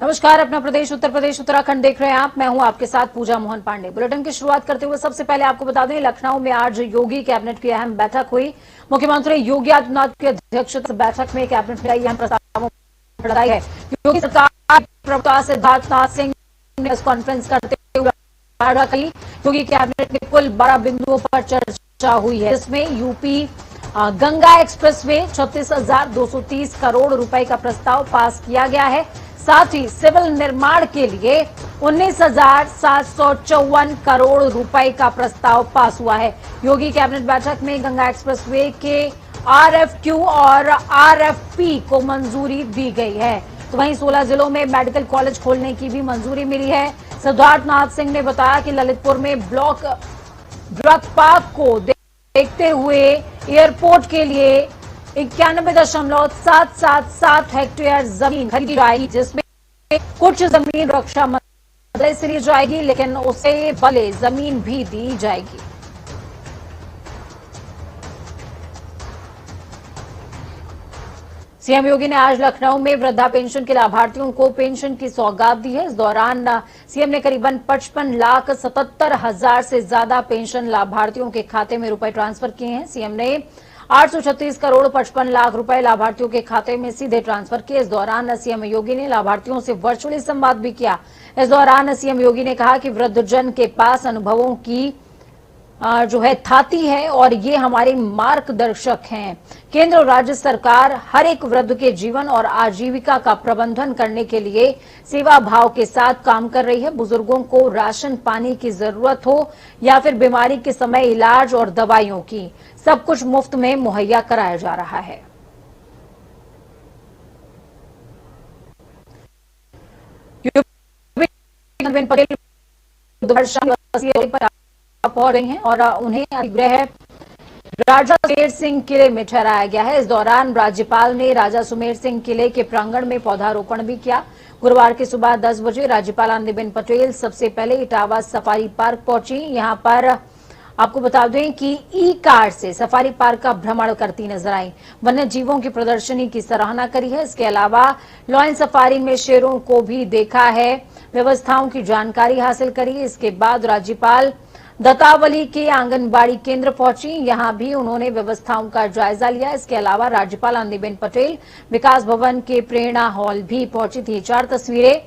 नमस्कार, अपना प्रदेश उत्तर प्रदेश उत्तराखंड देख रहे हैं आप। मैं हूं आपके साथ पूजा मोहन पांडे। बुलेटिन की शुरुआत करते हुए सबसे पहले आपको बता दें, लखनऊ में आज योगी कैबिनेट की अहम बैठक हुई। मुख्यमंत्री योगी आदित्यनाथ की अध्यक्षता में बैठक में कैबिनेट में अहम प्रस्तावों पर लगाई है। योगी सरकार प्रवक्ता सिद्धार्थनाथ सिंह ने प्रेस कॉन्फ्रेंस करते हुए योगी कैबिनेट में कुल 12 बिंदुओं पर चर्चा हुई है, जिसमें यूपी गंगा एक्सप्रेस में 36,230 करोड़ रुपए का प्रस्ताव पास किया गया है। साथ ही सिविल निर्माण के लिए 19,754 करोड़ रुपए का प्रस्ताव पास हुआ है। योगी कैबिनेट बैठक में गंगा एक्सप्रेसवे के आरएफक्यू और आरएफपी को मंजूरी दी गई है। तो वहीं 16 जिलों में मेडिकल कॉलेज खोलने की भी मंजूरी मिली है। सिद्धार्थनाथ सिंह ने बताया कि ललितपुर में ब्लॉक ड्रग पार्क को देखते हुए एयरपोर्ट के लिए 91.777 हेक्टेयर जमीन खरीदी जाएगी, जिसमें कुछ जमीन रक्षा मंत्रालय से ली जाएगी, लेकिन उसे बदले जमीन भी दी जाएगी। सीएम योगी ने आज लखनऊ में वृद्धा पेंशन के लाभार्थियों को पेंशन की सौगात दी है। इस दौरान सीएम ने करीबन 55,77,000 से ज्यादा पेंशन लाभार्थियों के खाते में रुपए ट्रांसफर किए हैं। सीएम ने 836 करोड़ 55 लाख रुपए लाभार्थियों के खाते में सीधे ट्रांसफर किए। इस दौरान सीएम योगी ने लाभार्थियों से वर्चुअली संवाद भी किया। इस दौरान सीएम योगी ने कहा कि वृद्धजन के पास अनुभवों की थाती है और ये हमारे मार्गदर्शक हैं। केंद्र और राज्य सरकार हर एक वृद्ध के जीवन और आजीविका का प्रबंधन करने के लिए सेवा भाव के साथ काम कर रही है। बुजुर्गों को राशन पानी की जरूरत हो या फिर बीमारी के समय इलाज और दवाइयों की, सब कुछ मुफ्त में मुहैया कराया जा रहा है। पहुंच रही हैं और उन्हें गृह राजा सुमेर सिंह किले में ठहराया गया है। इस दौरान राज्यपाल ने राजा सुमेर सिंह किले के प्रांगण में पौधारोपण भी किया। गुरुवार की सुबह 10 बजे राज्यपाल आनंदीबेन पटेल सबसे पहले इटावा सफारी पार्क पहुंची। यहां पर आपको बता दें कि ई कार से सफारी पार्क का भ्रमण करती नजर आई। वन्य जीवों की प्रदर्शनी की सराहना करी है। इसके अलावा लॉयन सफारी में शेरों को भी देखा है, व्यवस्थाओं की जानकारी हासिल करी। इसके बाद राज्यपाल दत्तावली के आंगनबाड़ी केंद्र पहुंची। यहां भी उन्होंने व्यवस्थाओं का जायजा लिया। इसके अलावा राज्यपाल आनंदीबेन पटेल विकास भवन के प्रेरणा हॉल भी पहुंची थी। 4 तस्वीरें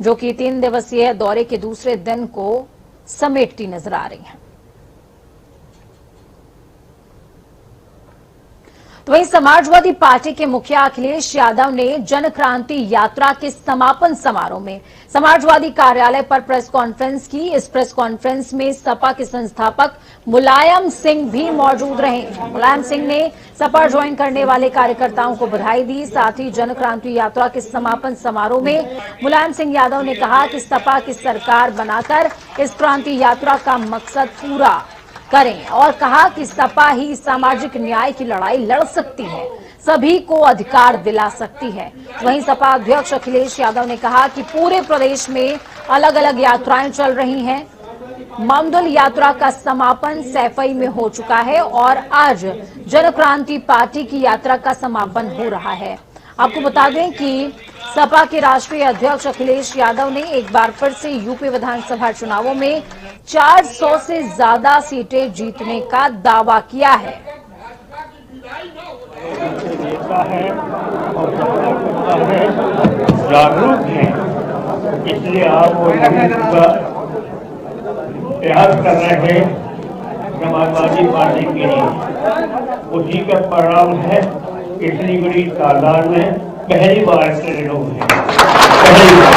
जो कि 3 दिवसीय दौरे के दूसरे दिन को समेटती नजर आ रही हैं। तो वहीं समाजवादी पार्टी के मुखिया अखिलेश यादव ने जन क्रांति यात्रा के समापन समारोह में समाजवादी कार्यालय पर प्रेस कॉन्फ्रेंस की। इस प्रेस कॉन्फ्रेंस में सपा के संस्थापक मुलायम सिंह भी मौजूद रहे। मुलायम सिंह ने सपा ज्वाइन करने वाले कार्यकर्ताओं को बधाई दी। साथ ही जन क्रांति यात्रा के समापन समारोह में मुलायम सिंह यादव ने कहा कि सपा की सरकार बनाकर इस क्रांति यात्रा का मकसद पूरा करें और कहा कि सपा ही सामाजिक न्याय की लड़ाई लड़ सकती है, सभी को अधिकार दिला सकती है। वहीं सपा अध्यक्ष अखिलेश यादव ने कहा कि पूरे प्रदेश में अलग अलग यात्राएं चल रही हैं। ममदुल यात्रा का समापन सैफई में हो चुका है और आज जन क्रांति पार्टी की यात्रा का समापन हो रहा है। आपको बता दें कि सपा के राष्ट्रीय अध्यक्ष अखिलेश यादव ने एक बार फिर से यूपी विधानसभा चुनावों में 400 से ज्यादा सीटें जीतने का दावा किया है। जागरूक है, इसलिए आप वो प्रयास कर रहे हैं समाजवादी पार्टी के लिए। उसी का परिणाम है इतनी बड़ी तादाद में पहली बार के लोग हैं। पहली बार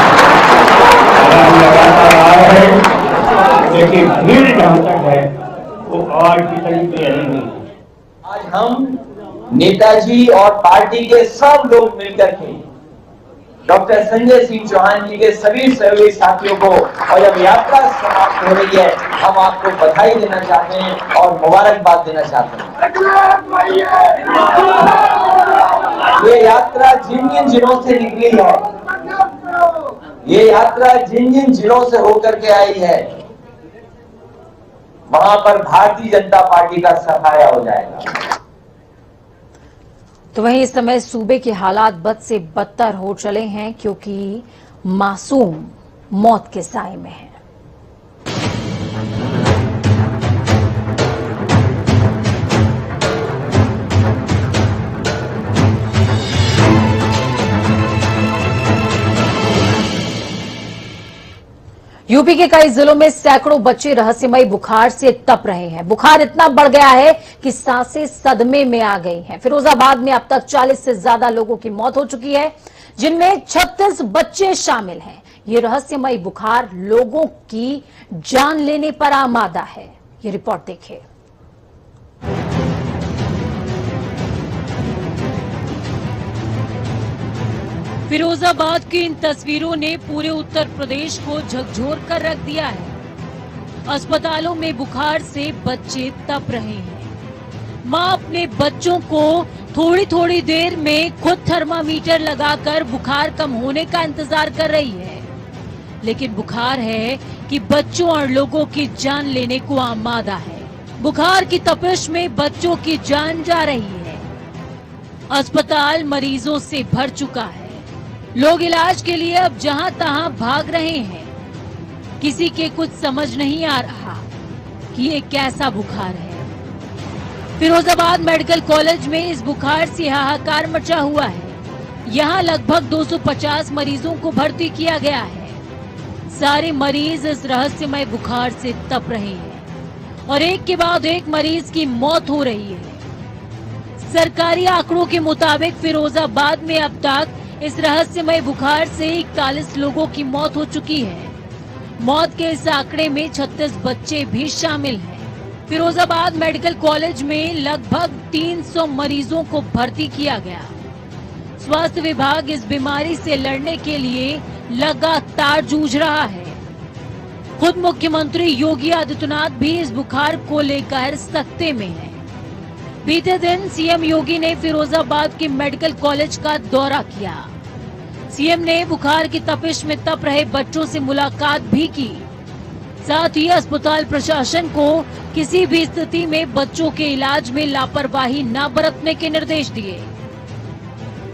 लगातार आ रहे हैं, लेकिन भीड़ जहां तक है वो आज की तरीके नहीं है। आज हम नेताजी और पार्टी के सब लोग मिलकर के डॉक्टर संजय सिंह चौहान जी के सभी सहयोगी साथियों को, और जब यात्रा समाप्त हो रही है, हम आपको बधाई देना चाहते हैं और मुबारकबाद देना चाहते हैं। ये यात्रा जिन जिन जिलों से निकली है, ये यात्रा जिन जिन जिलों से होकर के आई है, वहां पर भारतीय जनता पार्टी का सफाया हो जाएगा। तो वहीं इस समय सूबे के हालात बद से बदतर हो चले हैं, क्योंकि मासूम मौत के साए में है। यूपी के कई जिलों में सैकड़ों बच्चे रहस्यमयी बुखार से तप रहे हैं। बुखार इतना बढ़ गया है कि सांसें सदमे में आ गई हैं। फिरोजाबाद में अब तक 40 से ज्यादा लोगों की मौत हो चुकी है, जिनमें 36 बच्चे शामिल हैं। ये रहस्यमयी बुखार लोगों की जान लेने पर आमादा है। ये रिपोर्ट देखिए। फिरोजाबाद की इन तस्वीरों ने पूरे उत्तर प्रदेश को झकझोर कर रख दिया है। अस्पतालों में बुखार से बच्चे तप रहे हैं। मां अपने बच्चों को थोड़ी थोड़ी देर में खुद थर्मामीटर लगाकर बुखार कम होने का इंतजार कर रही है, लेकिन बुखार है कि बच्चों और लोगों की जान लेने को आमादा है। बुखार की तपिश में बच्चों की जान जा रही है। अस्पताल मरीजों से भर चुका है। लोग इलाज के लिए अब जहां तहां भाग रहे हैं। किसी के कुछ समझ नहीं आ रहा कि ये कैसा बुखार है। फिरोजाबाद मेडिकल कॉलेज में इस बुखार से हाहाकार मचा हुआ है। यहां लगभग 250 मरीजों को भर्ती किया गया है। सारे मरीज इस रहस्यमय बुखार से तप रहे हैं और एक के बाद एक मरीज की मौत हो रही है। सरकारी आंकड़ों के मुताबिक फिरोजाबाद में अब तक इस रहस्यमय बुखार से 41 लोगों की मौत हो चुकी है। मौत के इस आंकड़े में 36 बच्चे भी शामिल हैं। फिरोजाबाद मेडिकल कॉलेज में लगभग 300 मरीजों को भर्ती किया गया। स्वास्थ्य विभाग इस बीमारी से लड़ने के लिए लगातार जूझ रहा है। खुद मुख्यमंत्री योगी आदित्यनाथ भी इस बुखार को लेकर सख्ते में हैं। बीते दिन सीएम योगी ने फिरोजाबाद के मेडिकल कॉलेज का दौरा किया। सीएम ने बुखार की तपिश में तप रहे बच्चों से मुलाकात भी की। साथ ही अस्पताल प्रशासन को किसी भी स्थिति में बच्चों के इलाज में लापरवाही न बरतने के निर्देश दिए।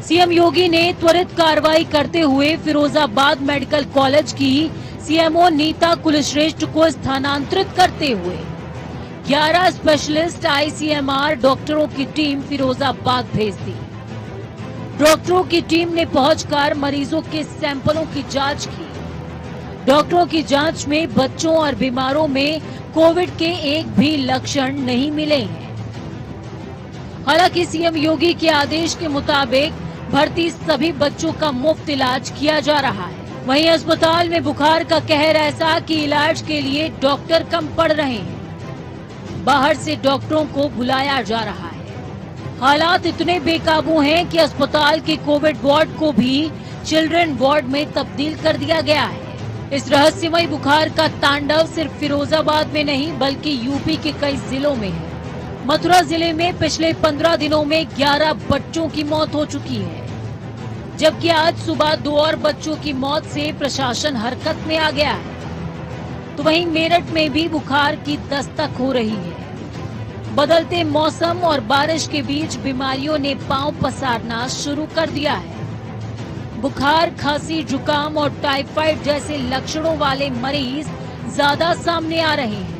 सीएम योगी ने त्वरित कार्रवाई करते हुए फिरोजाबाद मेडिकल कॉलेज की सीएमओ नीता कुलश्रेष्ठ को स्थानांतरित करते हुए 11 स्पेशलिस्ट आईसीएमआर डॉक्टरों की टीम फिरोजाबाद भेज दी। डॉक्टरों की टीम ने पहुंचकर मरीजों के सैंपलों की जांच की। डॉक्टरों की जांच में बच्चों और बीमारों में कोविड के एक भी लक्षण नहीं मिले हैं। हालांकि सीएम योगी के आदेश के मुताबिक भर्ती सभी बच्चों का मुफ्त इलाज किया जा रहा है। वहीं अस्पताल में बुखार का कहर ऐसा कि इलाज के लिए डॉक्टर कम पड़ रहे हैं। बाहर से डॉक्टरों को बुलाया जा रहा है। हालात इतने बेकाबू हैं कि अस्पताल के कोविड वार्ड को भी चिल्ड्रन वार्ड में तब्दील कर दिया गया है। इस रहस्यमय बुखार का तांडव सिर्फ फिरोजाबाद में नहीं बल्कि यूपी के कई जिलों में है। मथुरा जिले में पिछले 15 दिनों में 11 बच्चों की मौत हो चुकी है, जबकि आज सुबह 2 और बच्चों की मौत से प्रशासन हरकत में आ गया है। तो वहीं मेरठ में भी बुखार की दस्तक हो रही है। बदलते मौसम और बारिश के बीच बीमारियों ने पांव पसारना शुरू कर दिया है। बुखार, खांसी, जुकाम और टाइफाइड जैसे लक्षणों वाले मरीज ज्यादा सामने आ रहे हैं।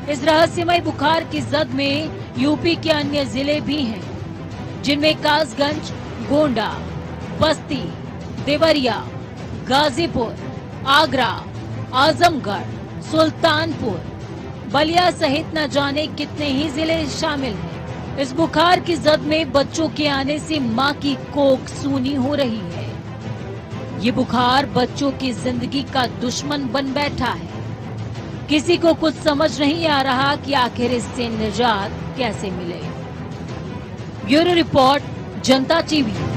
इस रहस्यमय बुखार की जद में यूपी के अन्य जिले भी हैं, जिनमें कासगंज, गोंडा, बस्ती, देवरिया, गाजीपुर, आगरा, आजमगढ़, सुल्तानपुर, बलिया सहित न जाने कितने ही जिले शामिल हैं। इस बुखार की जद में बच्चों के आने से मां की कोख सूनी हो रही है। ये बुखार बच्चों की जिंदगी का दुश्मन बन बैठा है। किसी को कुछ समझ नहीं आ रहा कि आखिर इससे निजात कैसे मिले। ब्यूरो रिपोर्ट, जनता टीवी।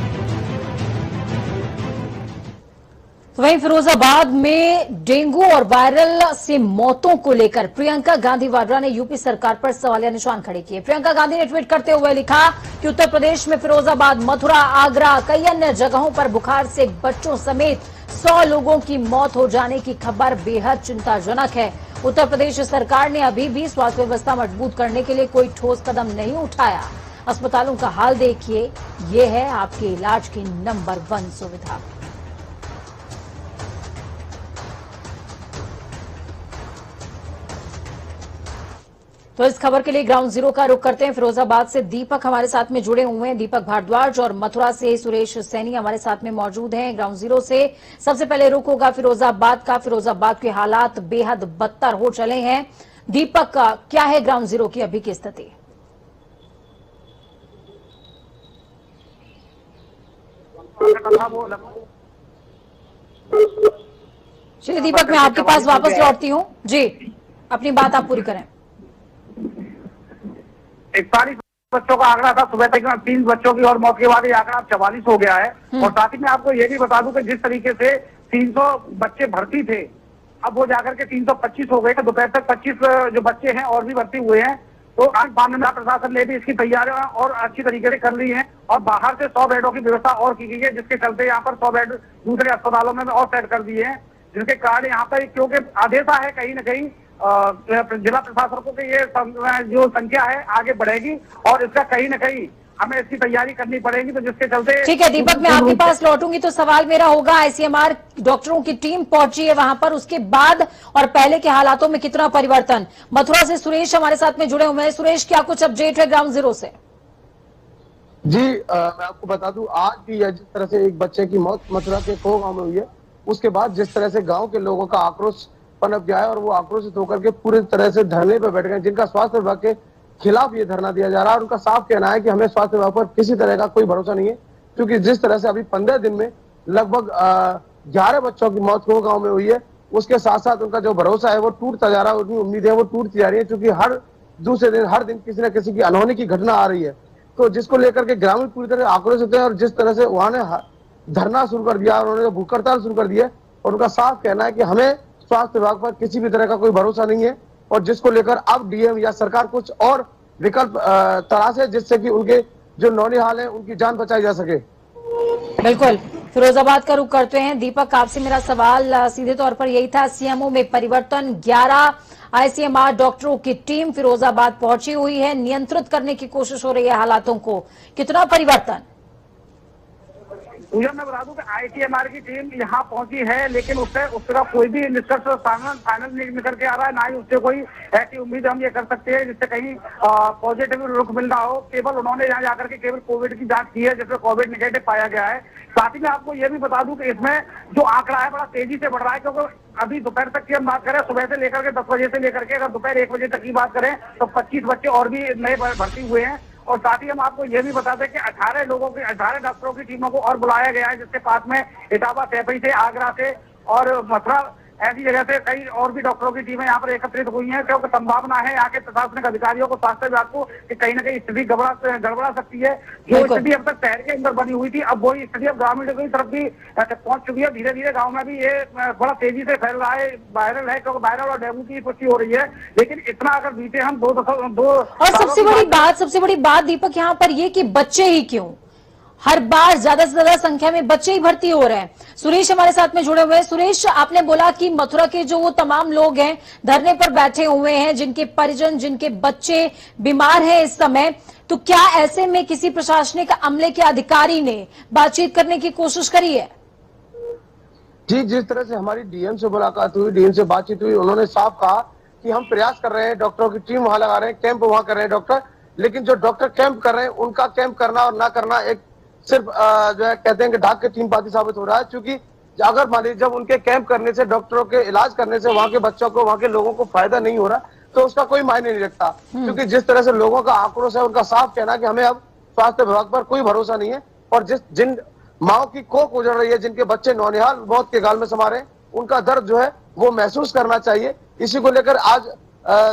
वहीं फिरोजाबाद में डेंगू और वायरल से मौतों को लेकर प्रियंका गांधी वाड्रा ने यूपी सरकार पर सवालिया निशान खड़े किए। प्रियंका गांधी ने ट्वीट करते हुए लिखा कि उत्तर प्रदेश में फिरोजाबाद, मथुरा, आगरा, कई अन्य जगहों पर बुखार से बच्चों समेत 100 लोगों की मौत हो जाने की खबर बेहद चिंताजनक है। उत्तर प्रदेश सरकार ने अभी भी स्वास्थ्य व्यवस्था मजबूत करने के लिए कोई ठोस कदम नहीं उठाया। अस्पतालों का हाल देखिए, ये है आपके इलाज की नंबर 1 सुविधा। तो इस खबर के लिए ग्राउंड जीरो का रुख करते हैं। फिरोजाबाद से दीपक हमारे साथ में जुड़े हुए हैं, दीपक भारद्वाज, और मथुरा से सुरेश सैनी हमारे साथ में मौजूद हैं ग्राउंड जीरो से। सबसे पहले रुख होगा फिरोजाबाद का। फिरोजाबाद के हालात बेहद बदतर हो चले हैं। दीपक, का क्या है ग्राउंड जीरो की अभी की स्थिति? चलिए दीपक, मैं आपके पास वापस लौटती हूँ जी, अपनी बात आप पूरी करें। 41 बच्चों का आंकड़ा था सुबह तक, 3 बच्चों की और मौत के बाद ये आंकड़ा 44 हो गया है। और साथ ही में आपको ये भी बता दूं कि जिस तरीके से 300 बच्चे भर्ती थे, अब वो जाकर के 325 हो गए। दोपहर तक 25 जो बच्चे हैं और भी भर्ती हुए हैं। तो आज माननीय प्रशासन ने भी इसकी तैयारियां और अच्छी तरीके से कर ली है और बाहर से 100 बेडों की व्यवस्था और की गई है, जिसके चलते यहाँ पर 100 बेड दूसरे अस्पतालों में और सेट कर दिए हैं, जिसके कारण यहाँ पर क्योंकि आदेशा है कहीं न कहीं जिला प्रशासकों की ये जो संख्या है आगे बढ़ेगी और इसका कहीं न कहीं हमें इसकी तैयारी करनी पड़ेगी। तो जिसके चलते ठीक है दीपक, मैं आपके पास लौटूंगी। तो सवाल मेरा होगा, आईसीएमआर डॉक्टरों की टीम पहुंची है वहां पर, उसके बाद और पहले के हालातों में कितना परिवर्तन? मथुरा से सुरेश हमारे साथ में जुड़े हुए हैं। सुरेश, क्या कुछ अपडेट है ग्राउंड जीरो से? जी मैं आपको बता दूं, आज भी जिस तरह से एक बच्चे की मौत मथुरा के खो गांव में हुई है, उसके बाद जिस तरह से गांव के लोगों का आक्रोश पनप गया है और वो आक्रोशित होकर के पूरी तरह से धरने पर बैठ गए, जिनका स्वास्थ्य विभाग के खिलाफ ये धरना दिया जा रहा है। और उनका साफ कहना है कि हमें स्वास्थ्य विभाग पर किसी तरह का कोई भरोसा नहीं है, क्योंकि जिस तरह से अभी 15 दिन में लगभग 11 बच्चों की मौत खो गांव में हुई है, उसके साथ साथ उनका जो भरोसा है वो टूटता जा रहा है, उनकी उम्मीदें वो टूटती जा रही है, क्योंकि हर दूसरे दिन हर दिन किसी न किसी की अनहोनी की घटना आ रही है। तो जिसको लेकर के ग्रामीण पूरी तरह आक्रोशित है और जिस तरह से वहां ने धरना शुरू कर दिया, उन्होंने भूख हड़ताल शुरू कर दिया और उनका साफ कहना है कि हमें स्वास्थ्य विभाग पर किसी भी तरह का कोई भरोसा नहीं है, और जिसको लेकर अब डीएम या सरकार कुछ और विकल्प तलाशे जिससे कि उनके जो नौनिहाल हैं उनकी जान बचाई जा सके। बिल्कुल, फिरोजाबाद का रुख करते हैं। दीपक, आपसे मेरा सवाल सीधे तौर पर यही था, सीएमओ में परिवर्तन, 11 आईसीएमआर डॉक्टरों की टीम फिरोजाबाद पहुंची हुई है, नियंत्रित करने की कोशिश हो रही है हालातों को, कितना परिवर्तन? मैं बता दूं कि आईसीएमआर की टीम यहाँ पहुंची है, लेकिन उसका कोई भी निष्कर्ष फाइनल नहीं निकल के आ रहा है, ना ही उससे कोई ऐसी उम्मीद हम ये कर सकते हैं जिससे कहीं पॉजिटिव रुख मिल रहा हो। केवल उन्होंने यहाँ जाकर के केवल कोविड की जांच की है, जिसमें कोविड नेगेटिव पाया गया है। साथ ही में आपको ये भी बता दूं कि इसमें जो आंकड़ा है बड़ा तेजी से बढ़ रहा है, क्योंकि अभी दोपहर तक की हम बात करें, सुबह से लेकर के 10 बजे से लेकर के अगर दोपहर 1 बजे तक की बात करें तो 25 बच्चे और भी नए भर्ती हुए हैं। और साथ ही हम आपको ये भी बता दें कि 18 डॉक्टरों की टीमों को और बुलाया गया है, जिसके पास में इटावा, सैफई से, आगरा से और मथुरा ऐसी जगह से कई और भी डॉक्टरों की टीमें यहाँ पर एकत्रित हुई हैं, क्योंकि संभावना है यहाँ के प्रशासनिक अधिकारियों को, स्वास्थ्य विभाग को, कि कहीं न कहीं स्थिति गड़बड़ा सकती है। जो स्थिति अब तक शहर के अंदर बनी हुई थी, अब वही स्थिति अब ग्रामीण की तरफ भी पहुंच चुकी है। धीरे धीरे गाँव में भी ये बड़ा तेजी से फैल रहा है, वायरल है, क्योंकि वायरल और डेंगू की पुष्टि हो रही है। लेकिन इतना अगर बीते हम दो और सबसे बड़ी बात दीपक यहाँ पर ये कि बच्चे ही क्यों, हर बार ज्यादा से ज्यादा संख्या में बच्चे ही भर्ती हो रहे हैं। सुरेश हमारे साथ में जुड़े हुए हैं। सुरेश, आपने बोला कि मथुरा के जो वो तमाम लोग हैं धरने पर बैठे हुए हैं, जिनके परिजन, जिनके बच्चे बीमार हैं इस समय, तो क्या ऐसे में किसी प्रशासनिक अमले के अधिकारी ने बातचीत करने की कोशिश करी है? जी, जिस तरह से हमारी डीएम से मुलाकात हुई, डीएम से बातचीत हुई, उन्होंने साफ कहा कि हम प्रयास कर रहे हैं, डॉक्टरों की टीम वहां लगा रहे हैं, कैंप वहां कर रहे हैं डॉक्टर, लेकिन जो डॉक्टर कैंप कर रहे हैं उनका कैंप करना और ना करना एक सिर्फ जो है कहते हैं कि ढाक के 3 बाती साबित हो रहा है। क्योंकि अगर मान लीजिए जब उनके कैंप करने से, डॉक्टरों के इलाज करने से वहां के बच्चों को, वहां के लोगों को फायदा नहीं हो रहा, तो उसका कोई मायने नहीं रखता। क्योंकि जिस तरह से लोगों का आक्रोश है, उनका साफ कहना कि हमें अब स्वास्थ्य विभाग पर कोई भरोसा नहीं है, और जिन माओ की कोख उजड़ रही है, जिनके बच्चे नौनिहाल मौत के गाल में समा रहे हैं, उनका दर्द जो है वो महसूस करना चाहिए। इसी को लेकर आज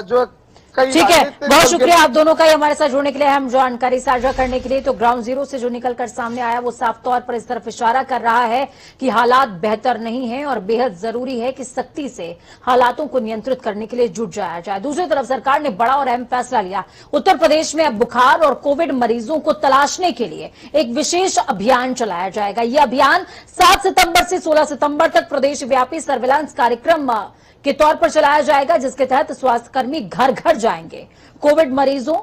जो ठीक है, बहुत शुक्रिया आप दोनों का हमारे साथ जुड़ने के लिए, हम जानकारी साझा करने के लिए। तो ग्राउंड जीरो से जो निकलकर सामने आया वो साफ तौर पर इस तरफ इशारा कर रहा है कि हालात बेहतर नहीं है और बेहद जरूरी है कि सख्ती से हालातों को नियंत्रित करने के लिए जुट जाया जाए। दूसरी तरफ सरकार ने बड़ा और अहम फैसला लिया। उत्तर प्रदेश में अब बुखार और कोविड मरीजों को तलाशने के लिए एक विशेष अभियान चलाया जाएगा। यह अभियान 7 सितंबर से 16 सितंबर तक प्रदेश व्यापी सर्विलांस कार्यक्रम के तौर पर चलाया जाएगा, जिसके तहत स्वास्थ्यकर्मी घर घर जाएंगे, कोविड मरीजों,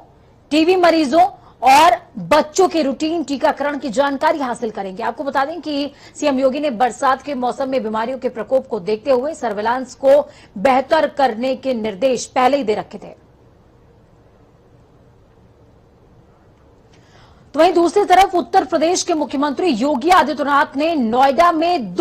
टीबी मरीजों और बच्चों के रूटीन टीकाकरण की जानकारी हासिल करेंगे। आपको बता दें कि सीएम योगी ने बरसात के मौसम में बीमारियों के प्रकोप को देखते हुए सर्विलांस को बेहतर करने के निर्देश पहले ही दे रखे थे। तो वहीं दूसरी तरफ उत्तर प्रदेश के मुख्यमंत्री योगी आदित्यनाथ ने नोएडा में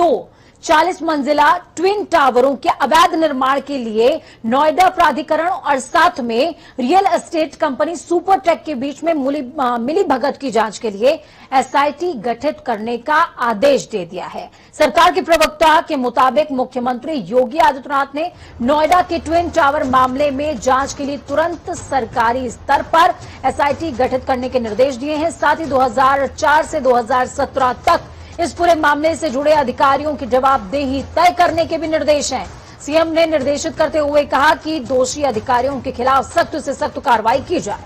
40 मंजिला ट्विन टावरों के अवैध निर्माण के लिए नोएडा प्राधिकरण और साथ में रियल एस्टेट कंपनी सुपरटेक के बीच में मिली भगत की जांच के लिए एसआईटी गठित करने का आदेश दे दिया है। सरकार के प्रवक्ता के मुताबिक मुख्यमंत्री योगी आदित्यनाथ ने नोएडा के ट्विन टावर मामले में जांच के लिए तुरंत सरकारी स्तर पर एसआईटी गठित करने के निर्देश दिए हैं। साथ ही 2004 से 2017 तक इस पूरे मामले से जुड़े अधिकारियों की जवाबदेही तय करने के भी निर्देश हैं। सीएम ने निर्देशित करते हुए कहा कि दोषी अधिकारियों के खिलाफ सख्त से सख्त कार्रवाई की जाए।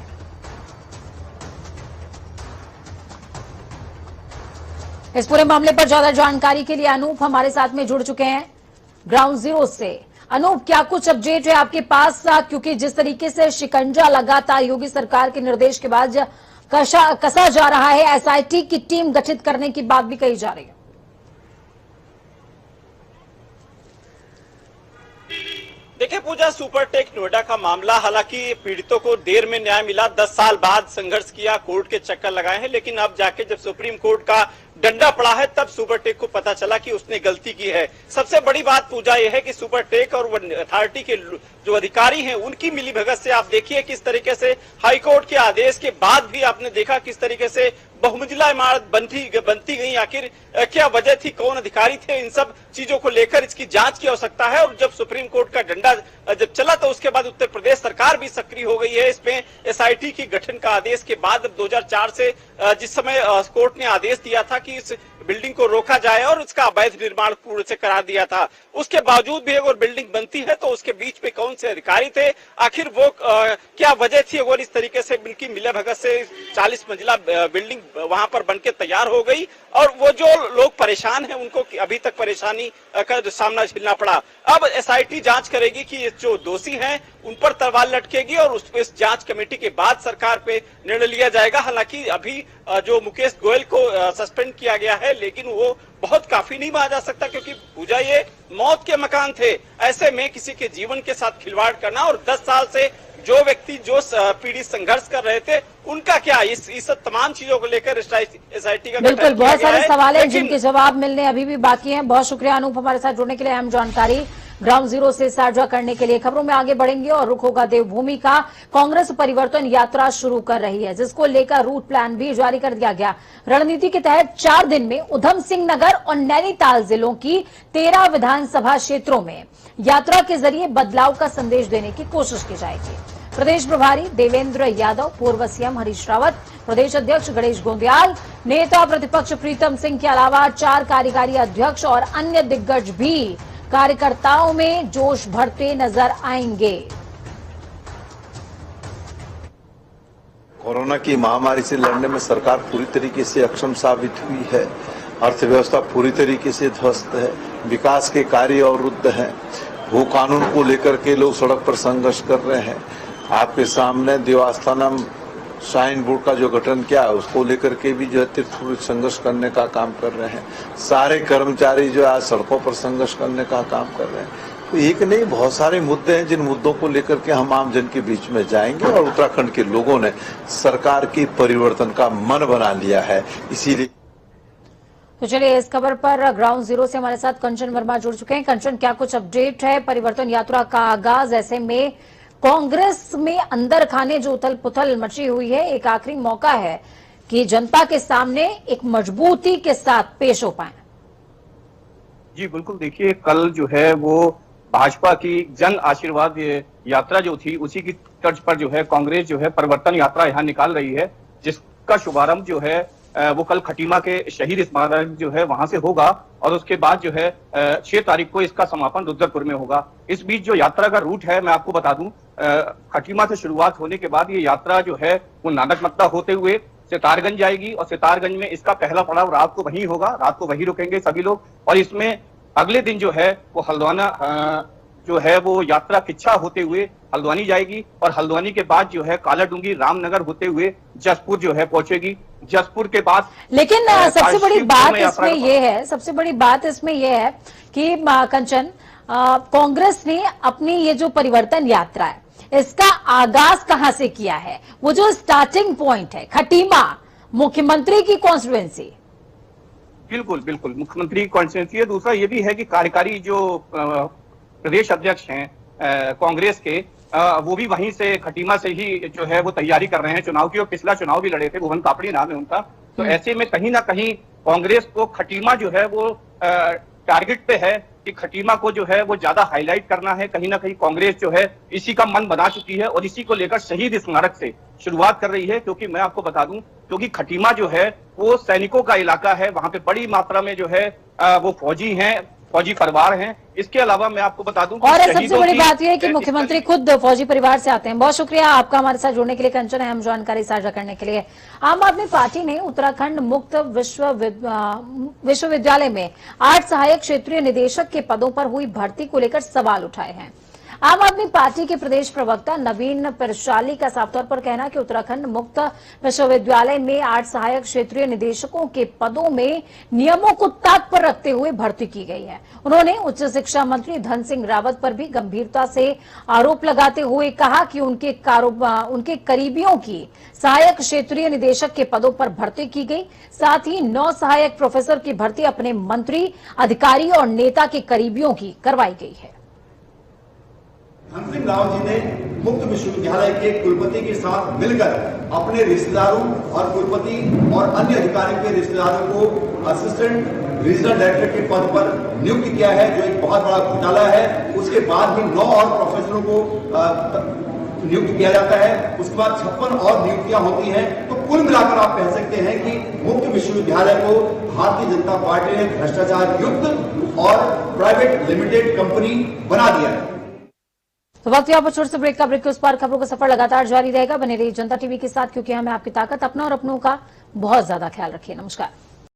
इस पूरे मामले पर ज्यादा जानकारी के लिए अनूप हमारे साथ में जुड़ चुके हैं ग्राउंड जीरो से। अनूप, क्या कुछ अपडेट है आपके पास, क्योंकि जिस तरीके से शिकंजा लगातार योगी सरकार के निर्देश के बाद कसा जा रहा है, एसआईटी की टीम गठित करने की बात भी कही जा रही है। देखिए पूजा, सुपरटेक नोएडा का मामला, हालांकि पीड़ितों को देर में न्याय मिला, 10 साल बाद संघर्ष किया, कोर्ट के चक्कर लगाए हैं, लेकिन अब जाके जब सुप्रीम कोर्ट का डंडा पड़ा है तब सुपरटेक को पता चला कि उसने गलती की है। सबसे बड़ी बात पूजा यह है कि सुपरटेक और अथॉरिटी के जो अधिकारी हैं उनकी मिलीभगत से आप देखिए किस तरीके से हाईकोर्ट के आदेश के बाद भी आपने देखा किस तरीके से बहुमंजिला इमारत बनती गई। आखिर क्या वजह थी, कौन अधिकारी थे, इन सब चीजों को लेकर इसकी जांच की आवश्यकता है। और जब सुप्रीम कोर्ट का डंडा जब चला तो उसके बाद उत्तर प्रदेश सरकार भी सक्रिय हो गई है इसमें। एसआईटी की गठन का आदेश के बाद 2004 से जिस समय कोर्ट ने आदेश दिया था कि इस बिल्डिंग को रोका जाए और उसका अवैध निर्माण पूर्ण से करार दिया था, उसके बावजूद भी अगर बिल्डिंग बनती है तो उसके बीच में कौन से अधिकारी थे, आखिर वो क्या वजह थी अगर इस तरीके से बिल्कुल मिलाभगत से 40 मंजिला बिल्डिंग वहां पर बनके तैयार हो गई और वो जो लोग परेशान हैं उनको अभी तक परेशानी का सामना झेलना पड़ा। अब एसआईटी जांच करेगी कि जो दोषी हैं उन पर तलवार लटकेगी और इस जांच कमेटी के बाद सरकार पे निर्णय लिया जाएगा। हालांकि अभी जो मुकेश गोयल को सस्पेंड किया गया है, लेकिन वो बहुत काफी नहीं माना जा सकता, क्योंकि पूजा ये मौत के मकान थे। ऐसे में किसी के जीवन के साथ खिलवाड़ करना, और 10 साल से जो व्यक्ति जो पीड़ित संघर्ष कर रहे थे उनका क्या, इस तमाम चीजों को लेकर एसआईटी का बिल्कुल बहुत सारे सवाल हैं जिनके जवाब मिलने अभी भी बाकी हैं। बहुत शुक्रिया अनूप हमारे साथ जुड़ने के लिए, अहम जानकारी ग्राउंड जीरो से साझा करने के लिए। खबरों में आगे बढ़ेंगे और रुख होगा देवभूमि का। कांग्रेस परिवर्तन यात्रा शुरू कर रही है, जिसको लेकर रूट प्लान भी जारी कर दिया गया। रणनीति के तहत 4 दिन में उधम सिंह नगर और नैनीताल जिलों की 13 विधानसभा क्षेत्रों में यात्रा के जरिए बदलाव का संदेश देने की कोशिश की जाएगी। प्रदेश प्रभारी देवेंद्र यादव, पूर्व सीएम हरीश रावत, प्रदेश अध्यक्ष गणेश गोंदियाल, नेता प्रतिपक्ष प्रीतम सिंह के अलावा 4 कार्यकारी अध्यक्ष और अन्य दिग्गज भी कार्यकर्ताओं में जोश भरते नजर आएंगे। कोरोना की महामारी से लड़ने में सरकार पूरी तरीके से अक्षम साबित हुई है। अर्थव्यवस्था पूरी तरीके से ध्वस्त है, विकास के कार्य अवरुद्ध हैं, भू कानून को लेकर के लोग सड़क पर संघर्ष कर रहे हैं। आपके सामने देवस्थानम साइन बोर्ड का जो गठन किया उसको लेकर के भी जो है तीर्थपूर्वक संघर्ष करने का काम कर रहे हैं। सारे कर्मचारी जो आज सड़कों पर संघर्ष करने का काम कर रहे हैं। तो एक नहीं, बहुत सारे मुद्दे हैं जिन मुद्दों को लेकर के हम आम जन के बीच में जाएंगे और उत्तराखंड के लोगों ने सरकार की परिवर्तन का मन बना लिया है। इसीलिए तो चलिए इस खबर पर ग्राउंड जीरो से हमारे साथ कंचन वर्मा जुड़ चुके हैं। कंचन, क्या कुछ अपडेट है? परिवर्तन यात्रा का आगाज, ऐसे में कांग्रेस में अंदर खाने जो उथल पुथल मची हुई है, एक आखिरी मौका है कि जनता के सामने एक मजबूती के साथ पेश हो पाए। जी बिल्कुल, देखिए कल जो है वो भाजपा की जन आशीर्वाद यात्रा जो थी उसी की तर्ज पर जो है कांग्रेस जो है परिवर्तन यात्रा यहाँ निकाल रही है, जिसका शुभारंभ जो है वो कल खटीमा के शहीद स्मारक जो है वहां से होगा और उसके बाद जो है 6 तारीख को इसका समापन रुद्रपुर में होगा। इस बीच जो यात्रा का रूट है मैं आपको बता दूं, खटीमा से शुरुआत होने के बाद ये यात्रा जो है वो नानकमत्ता होते हुए सितारगंज जाएगी और सितारगंज में इसका पहला पड़ाव रात को वहीं होगा, रात को वहीं रुकेंगे सभी लोग। और इसमें अगले दिन जो है वो हल्द्वाना जो है वो यात्रा किच्छा होते हुए हल्द्वानी जाएगी और हल्द्वानी के बाद जो है कालाडूंगी रामनगर होते हुए जसपुर जो है पहुंचेगी। जसपुर के बाद लेकिन सबसे बड़ी बात इसमें ये है कि कंचन, कांग्रेस ने अपनी ये जो परिवर्तन यात्रा है इसका आगाज कहां से किया है? वो जो स्टार्टिंग पॉइंट है खटीमा, मुख्यमंत्री की कॉन्स्टिट्यूएंसी। बिल्कुल बिल्कुल, मुख्यमंत्री कॉन्स्टिट्यूएंसी है। दूसरा ये भी है कि कार्यकारी जो प्रदेश अध्यक्ष हैं कांग्रेस के, वो भी वहीं से खटीमा से ही जो है वो तैयारी कर रहे हैं चुनाव की, और पिछला चुनाव भी लड़े थे। भुवन कापड़ी नाम है उनका। तो ऐसे में कहीं ना कहीं कांग्रेस को खटीमा जो है वो टारगेट पे है कि खटीमा को जो है वो ज्यादा हाईलाइट करना है। कहीं ना कहीं कांग्रेस जो है इसी का मन बना चुकी है और इसी को लेकर शहीद स्मारक से शुरुआत कर रही है। क्योंकि मैं आपको बता दूं, क्योंकि खटीमा जो है वो सैनिकों का इलाका है, वहां पे बड़ी मात्रा में जो है वो फौजी हैं, फौजी परिवार हैं। इसके अलावा मैं आपको बता दूं, और सबसे बड़ी बात यह है कि मुख्यमंत्री खुद फौजी परिवार से आते हैं। बहुत शुक्रिया आपका हमारे साथ जुड़ने के लिए कंचन, अहम जानकारी साझा करने के लिए। आम आदमी पार्टी ने उत्तराखंड मुक्त विश्वविद्यालय में 8 सहायक क्षेत्रीय निदेशक के पदों पर हुई भर्ती को लेकर सवाल उठाए हैं। आम आदमी पार्टी के प्रदेश प्रवक्ता नवीन परशाली का साफ तौर पर कहना कि उत्तराखंड मुक्त विश्वविद्यालय में 8 सहायक क्षेत्रीय निदेशकों के पदों में नियमों को ताक पर रखते हुए भर्ती की गई है। उन्होंने उच्च शिक्षा मंत्री धन सिंह रावत पर भी गंभीरता से आरोप लगाते हुए कहा कि उनके करीबियों की सहायक क्षेत्रीय निदेशक के पदों पर भर्ती की गई। साथ ही 9 सहायक प्रोफेसर की भर्ती अपने मंत्री, अधिकारी और नेता के करीबियों की करवाई गई है। धन सिंह रावत जी ने मुक्त विश्वविद्यालय के कुलपति के साथ मिलकर अपने रिश्तेदारों और कुलपति और अन्य अधिकारियों के रिश्तेदारों को असिस्टेंट रीजनल डायरेक्टर के पद पर नियुक्त किया है, जो एक बहुत बड़ा घोटाला है। उसके बाद ही 9 और प्रोफेसरों को नियुक्त किया जाता है। उसके बाद 56 और नियुक्तियां होती हैं। तो कुल मिलाकर आप कह सकते हैं कि मुक्त विश्वविद्यालय को भारतीय जनता पार्टी ने भ्रष्टाचार युक्त और प्राइवेट लिमिटेड कंपनी बना दिया है। तो वक्त यहाँ पर छोटे से ब्रेक के उस पार खबरों का सफर लगातार जारी रहेगा। बने रहिए जनता टीवी के साथ, क्योंकि हमें आपकी ताकत, अपना और अपनों का बहुत ज्यादा ख्याल रखिए। नमस्कार।